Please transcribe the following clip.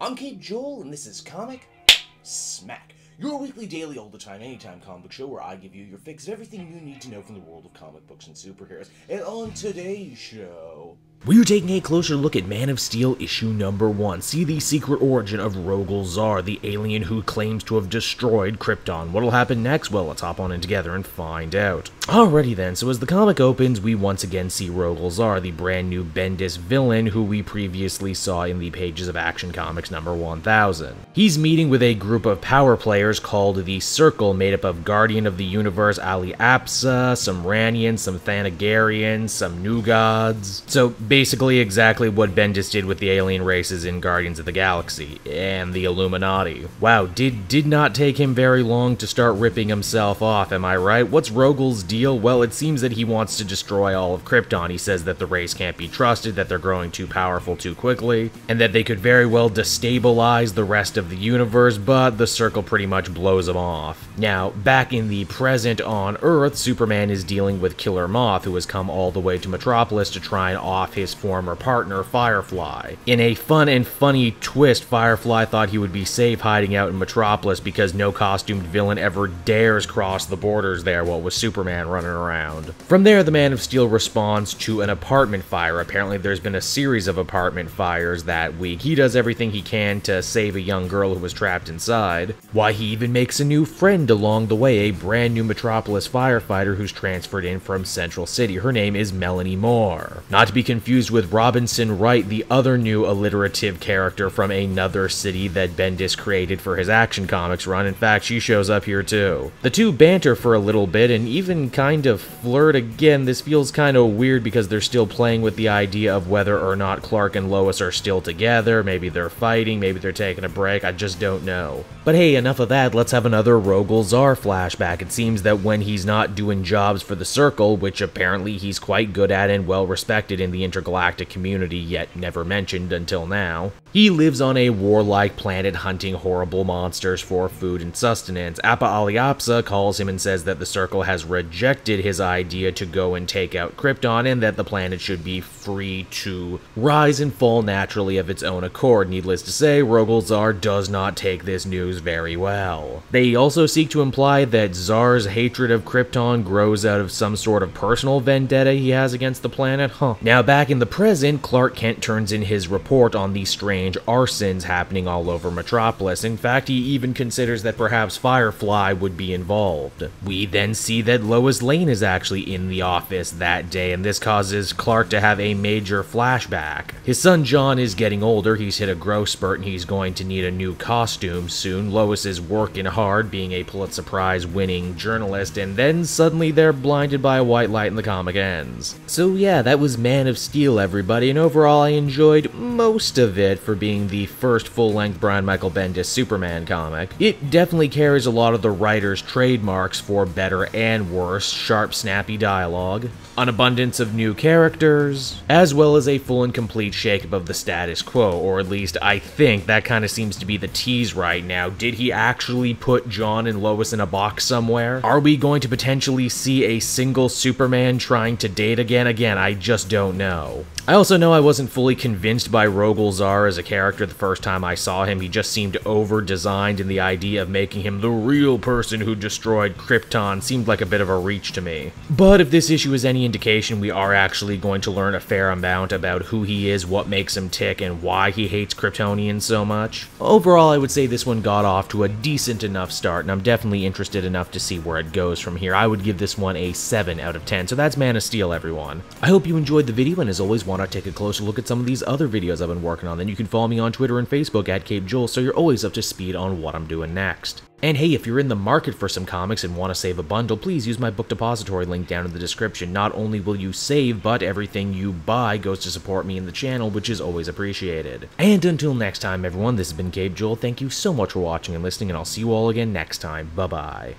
I'm Cape Joel, and this is Comic Smack, your weekly, daily, all the time, anytime comic book show where I give you your fix of everything you need to know from the world of comic books and superheroes. And on today's show, we are taking a closer look at Man of Steel issue number 1. See the secret origin of Rogol Zar, the alien who claims to have destroyed Krypton. What'll happen next? Well, let's hop on in together and find out. Alrighty then, so as the comic opens, we once again see Rogol Zar, the brand new Bendis villain who we previously saw in the pages of Action Comics number 1000. He's meeting with a group of power players called the Circle, made up of Guardian of the Universe Ali Apsa, some Ranians, some Thanagarians, some New Gods. So basically exactly what Bendis did with the alien races in Guardians of the Galaxy, and the Illuminati. Wow, did not take him very long to start ripping himself off, am I right? What's Rogol's deal? Well, it seems that he wants to destroy all of Krypton. He says that the race can't be trusted, that they're growing too powerful too quickly, and that they could very well destabilize the rest of the universe, but the Circle pretty much blows him off. Now, back in the present on Earth, Superman is dealing with Killer Moth, who has come all the way to Metropolis to try and off his former partner, Firefly. In a fun and funny twist, Firefly thought he would be safe hiding out in Metropolis because no costumed villain ever dares cross the borders there, what with Superman running around. From there, the Man of Steel responds to an apartment fire. Apparently there's been a series of apartment fires that week. He does everything he can to save a young girl who was trapped inside. Why, he even makes a new friend along the way, a brand new Metropolis firefighter who's transferred in from Central City. Her name is Melanie Moore. Not to be confused with Robinson Wright, the other new alliterative character from another city that Bendis created for his Action Comics run. In fact, she shows up here too. The two banter for a little bit and even kind of flirt again. This feels kind of weird because they're still playing with the idea of whether or not Clark and Lois are still together. Maybe they're fighting, maybe they're taking a break, I just don't know. But hey, enough of that, let's have another Rogol Zar flashback. It seems that when he's not doing jobs for the Circle, which apparently he's quite good at and well respected in the intergalactic community, yet never mentioned until now, he lives on a warlike planet hunting horrible monsters for food and sustenance. Appa Aliapsa calls him and says that the Circle has rejected his idea to go and take out Krypton and that the planet should be free to rise and fall naturally of its own accord. Needless to say, Rogol Zar does not take this news very well. They also seek to imply that Zar's hatred of Krypton grows out of some sort of personal vendetta he has against the planet, Now back in the present, Clark Kent turns in his report on the strange arsons happening all over Metropolis. In fact, he even considers that perhaps Firefly would be involved. We then see that Lois Lane is actually in the office that day, and this causes Clark to have a major flashback. His son John is getting older, he's hit a growth spurt, and he's going to need a new costume soon. Lois is working hard, being a Pulitzer Prize winning journalist, and then suddenly they're blinded by a white light and the comic ends. So yeah, that was Man of Steel, everybody, and overall I enjoyed most of it for being the first full-length Brian Michael Bendis Superman comic. It definitely carries a lot of the writer's trademarks for better and worse, sharp, snappy dialogue, an abundance of new characters, as well as a full and complete shakeup of the status quo, or at least I think that kind of seems to be the tease right now. Did he actually put John and Lois in a box somewhere? Are we going to potentially see a single Superman trying to date again? Again, I just don't know. I also know I wasn't fully convinced by Rogol Zar as a character the first time I saw him. He just seemed over-designed, and the idea of making him the real person who destroyed Krypton seemed like a bit of a reach to me. But if this issue is any indication, we are actually going to learn a fair amount about who he is, what makes him tick, and why he hates Kryptonians so much. Overall, I would say this one got off to a decent enough start, and I'm definitely interested enough to see where it goes from here. I would give this one a 7 out of 10, so that's Man of Steel, everyone. I hope you enjoyed the video, and as always, want to take a closer look at some of these other videos I've been working on, then you can follow me on Twitter and Facebook at Cape Joel, so you're always up to speed on what I'm doing next. And hey, if you're in the market for some comics and want to save a bundle, please use my book depository link down in the description. Not only will you save, but everything you buy goes to support me in the channel, which is always appreciated. And until next time, everyone, this has been Cape Joel. Thank you so much for watching and listening, and I'll see you all again next time. Bye-bye.